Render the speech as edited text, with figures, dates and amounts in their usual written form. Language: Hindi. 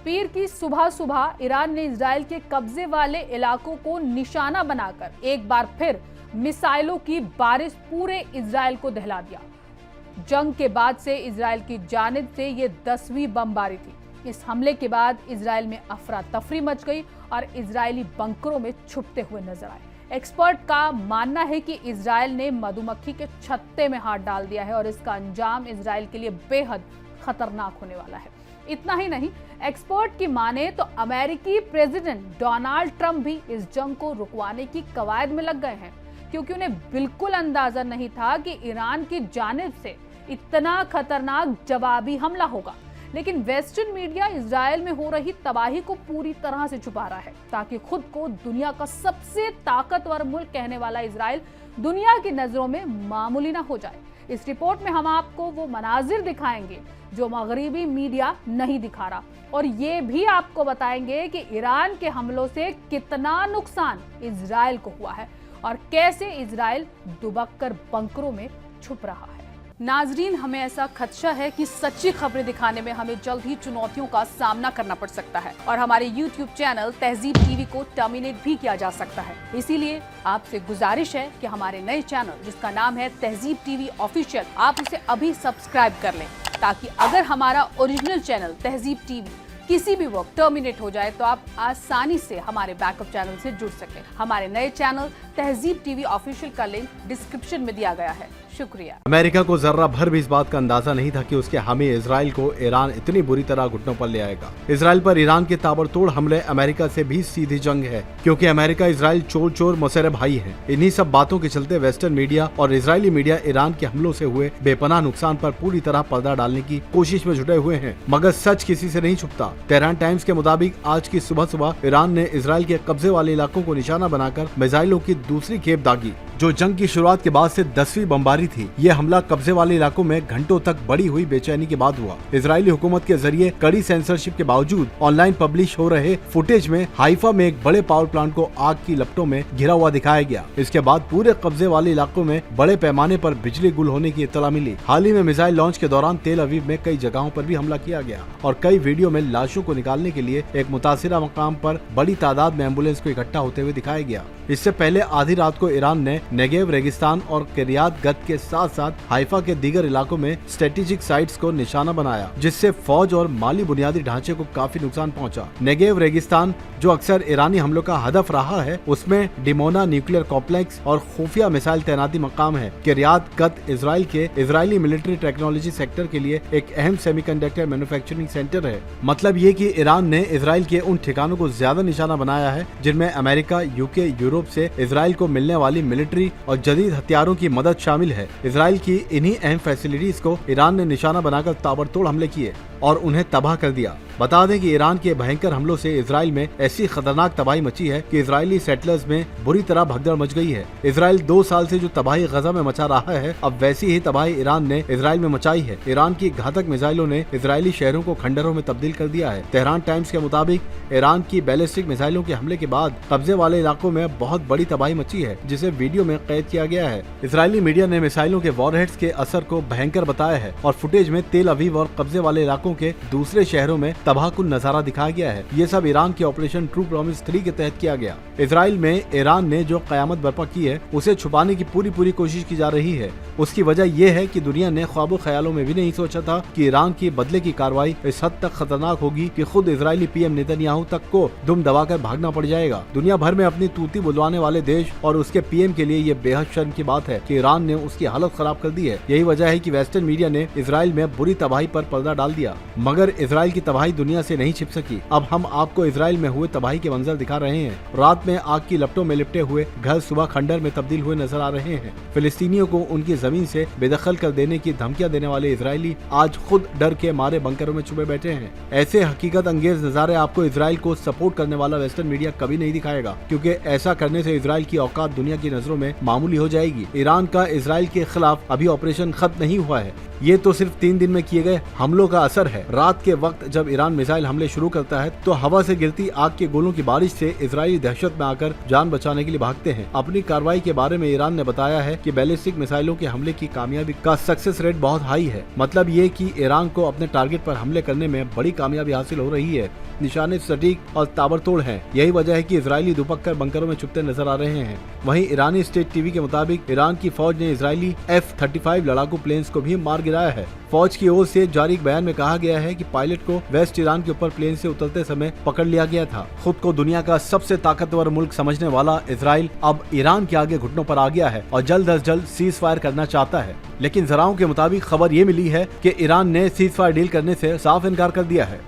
पीर की सुबह सुबह ईरान ने इजराइल के कब्जे वाले इलाकों को निशाना बनाकर एक बार फिर मिसाइलों की बारिश पूरे इजराइल को दहला दिया। जंग के बाद से इजराइल की जानिब से ये 10वीं बमबारी थी। इस हमले के बाद इजराइल में अफरा तफरी मच गई और इजरायली बंकरों में छुपते हुए नजर आए। एक्सपर्ट का मानना है कि इजराइल ने मधुमक्खी के छत्ते में हाथ डाल दिया है और इसका अंजाम इजराइल के लिए बेहद खतरनाक होने वाला है। इतना ही नहीं, एक्सपर्ट की माने तो अमेरिकी प्रेसिडेंट डोनाल्ड ट्रंप भी इस जंग को रुकवाने की कवायद में लग गए हैं, क्योंकि उन्हें बिल्कुल अंदाजा नहीं था कि ईरान की जानिब से इतना खतरनाक जवाबी हमला होगा। लेकिन वेस्टर्न मीडिया इजराइल में हो रही तबाही को पूरी तरह से छुपा रहा है, ताकि खुद को दुनिया का सबसे ताकतवर मुल्क कहने वाला इजराइल दुनिया की नजरों में मामूली ना हो जाए। इस रिपोर्ट में हम आपको वो मनाजिर दिखाएंगे जो मगरिबी मीडिया नहीं दिखा रहा, और ये भी आपको बताएंगे कि ईरान के हमलों से कितना नुकसान इजराइल को हुआ है और कैसे इजराइल दुबककर बंकरों में छुप रहा है। नाजरीन, हमें ऐसा खदशा है कि सच्ची खबरें दिखाने में हमें जल्द ही चुनौतियों का सामना करना पड़ सकता है और हमारे YouTube चैनल तहजीब टीवी को टर्मिनेट भी किया जा सकता है। इसीलिए आपसे गुजारिश है कि हमारे नए चैनल, जिसका नाम है तहजीब टीवी ऑफिशियल, आप उसे अभी सब्सक्राइब कर लें, ताकि अगर हमारा ओरिजिनल चैनल तहजीब टीवी किसी भी वक्त टर्मिनेट हो जाए तो आप आसानी से हमारे बैकअप चैनल से जुड़ सकें। हमारे नए चैनल तहजीब टीवी ऑफिशियल का लिंक डिस्क्रिप्शन में दिया गया है। शुक्रिया। अमेरिका को जर्रा भर भी इस बात का अंदाजा नहीं था कि उसके हामी इजराइल को ईरान इतनी बुरी तरह घुटनों पर ले आएगा। इजराइल पर ईरान के ताबड़तोड़ हमले अमेरिका से भी सीधी जंग है, क्योंकि अमेरिका इजराइल चोर चोर मौसेरे भाई है। इन्हीं सब बातों के चलते वेस्टर्न मीडिया और इजरायली मीडिया ईरान के हमलों से हुए बेपनाह नुकसान पर पूरी तरह पर्दा डालने की कोशिश में जुटे हुए हैं, मगर सच किसी से नहीं छुपता। तेहरान टाइम्स के मुताबिक आज की सुबह सुबह ईरान ने इजराइल के कब्जे वाले इलाकों को निशाना बनाकर मिसाइलों की दूसरी खेप दागी, जो जंग की शुरुआत के बाद से 10वीं बमबारी थी। ये हमला कब्जे वाले इलाकों में घंटों तक बढ़ी हुई बेचैनी के बाद हुआ। इजरायली हुकूमत के जरिए कड़ी सेंसरशिप के बावजूद ऑनलाइन पब्लिश हो रहे फुटेज में हाइफा में एक बड़े पावर प्लांट को आग की लपटों में घिरा हुआ दिखाया गया। इसके बाद पूरे कब्जे वाले इलाकों में बड़े पैमाने पर बिजली गुल होने की इत्तला मिली। हाल ही में मिसाइल लॉन्च के दौरान तेल अवीव में कई जगहों पर भी हमला किया गया और कई वीडियो में लाशों को निकालने के लिए एक मुतासिरा मकाम पर बड़ी तादाद में एम्बुलेंस को इकट्ठा होते हुए दिखाया गया। इससे पहले आधी रात को ईरान ने नेगेव रेगिस्तान और किरियात गत के साथ साथ हाइफा के दीगर इलाकों में स्ट्रेटेजिक साइट्स को निशाना बनाया, जिससे फौज और माली बुनियादी ढांचे को काफी नुकसान पहुंचा। नेगेव रेगिस्तान, जो अक्सर ईरानी हमलों का हदफ रहा है, उसमें डिमोना न्यूक्लियर कॉम्प्लेक्स और खुफिया मिसाइल तैनाती मकाम है। किरियात गत इजराइल के इजरायली मिलिट्री टेक्नोलॉजी सेक्टर के लिए एक अहम सेमीकंडक्टर मैन्युफैक्चरिंग सेंटर है। मतलब ये कि ईरान ने इजराइल के उन ठिकानों को ज्यादा निशाना बनाया है जिनमें अमेरिका, यूके, यूरोप से इजराइल को मिलने वाली मिलिट्री और जदीद हथियारों की मदद शामिल है। इजराइल की इन्हीं अहम फैसिलिटीज को ईरान ने निशाना बनाकर ताबड़तोड़ हमले किए और उन्हें तबाह कर दिया। बता दें कि ईरान के भयंकर हमलों से इजराइल में ऐसी खतरनाक तबाही मची है कि इजरायली सेटलर्स में बुरी तरह भगदड़ मच गई है। इजराइल 2 साल से जो तबाही गजा में मचा रहा है, अब वैसी ही तबाही ईरान ने इजराइल में मचाई है। ईरान की घातक मिसाइलों ने इजरायली शहरों को खंडरों में तब्दील कर दिया है। तेहरान टाइम्स के मुताबिक ईरान की बैलिस्टिक मिसाइलों के हमले के बाद कब्जे वाले इलाकों में बहुत बड़ी तबाही मची है, जिसे वीडियो में कैद किया गया है। इजरायली मीडिया ने मिसाइलों के वॉरहेड्स के असर को भयंकर बताया है और फुटेज में तेल अवीव और कब्जे वाले इलाकों के दूसरे शहरों में तबाहकुन नजारा दिखाया गया है। ये सब ईरान के ऑपरेशन ट्रू प्रॉमिस 3 के तहत किया गया। इजराइल में ईरान ने जो कयामत बर्पा की है, उसे छुपाने की पूरी कोशिश की जा रही है। उसकी वजह यह है कि दुनिया ने ख्वाबो ख्यालों में भी नहीं सोचा था कि ईरान की बदले की कार्रवाई इस हद तक खतरनाक होगी कि खुद इजरायली पीएम नेतन्याहू तक को दुम दबाकर भागना पड़ जाएगा। दुनिया भर में अपनी तूती बुलवाने वाले देश और उसके पीएम के लिए ये बेहद शर्म की बात है कि ईरान ने उसकी हालत खराब कर दी है। यही वजह है कि वेस्टर्न मीडिया ने इजराइल में बुरी तबाही पर पर्दा डाल दिया, मगर इजराइल की तबाही दुनिया से नहीं छिप सकी। अब हम आपको इजराइल में हुए तबाही के मंजर दिखा रहे हैं। रात में आग की लपटों में लिपटे हुए घर सुबह खंडर में तब्दील हुए नजर आ रहे हैं। फिलिस्तीनियों को उनकी जमीन से बेदखल कर देने की धमकियां देने वाले इजरायली आज खुद डर के मारे बंकरों में छुपे बैठे हैं। ऐसे हकीकत अंगेज नजारे आपको इजराइल को सपोर्ट करने वाला वेस्टर्न मीडिया कभी नहीं दिखाएगा, क्योंकि ऐसा करने से इजराइल की औकात दुनिया की नजरों में मामूली हो जाएगी। ईरान का इजराइल के खिलाफ अभी ऑपरेशन खत्म नहीं हुआ है। ये तो सिर्फ 3 दिन में किए गए हमलों का असर है। रात के वक्त जब ईरान मिसाइल हमले शुरू करता है तो हवा से गिरती आग के गोलों की बारिश से इजरायली दहशत में आकर जान बचाने के लिए भागते हैं। अपनी कार्रवाई के बारे में ईरान ने बताया है कि बैलिस्टिक मिसाइलों के हमले की कामयाबी का सक्सेस रेट बहुत हाई है। मतलब ये कि ईरान को अपने टारगेट पर हमले करने में बड़ी कामयाबी हासिल हो रही है। निशाने सटीक और ताबड़तोड़ हैं। यही वजह है कि इजरायली दुपक्कर बंकरों में छुपते नजर आ रहे हैं। वहीं ईरानी स्टेट टीवी के मुताबिक ईरान की फौज ने इजरायली F-35 लड़ाकू प्लेन्स को भी मार गिराया है। फौज की ओर से जारी एक बयान में कहा गया है कि पायलट को वेस्ट ईरान के ऊपर प्लेन से उतरते समय पकड़ लिया गया था। खुद को दुनिया का सबसे ताकतवर मुल्क समझने वाला इजराइल अब ईरान के आगे घुटनों पर आ गया है और जल्द अज जल्द सीज फायर करना चाहता है। लेकिन जराओं के मुताबिक खबर ये मिली है कि ईरान ने सीज फायर डील करने से साफ इनकार कर दिया है।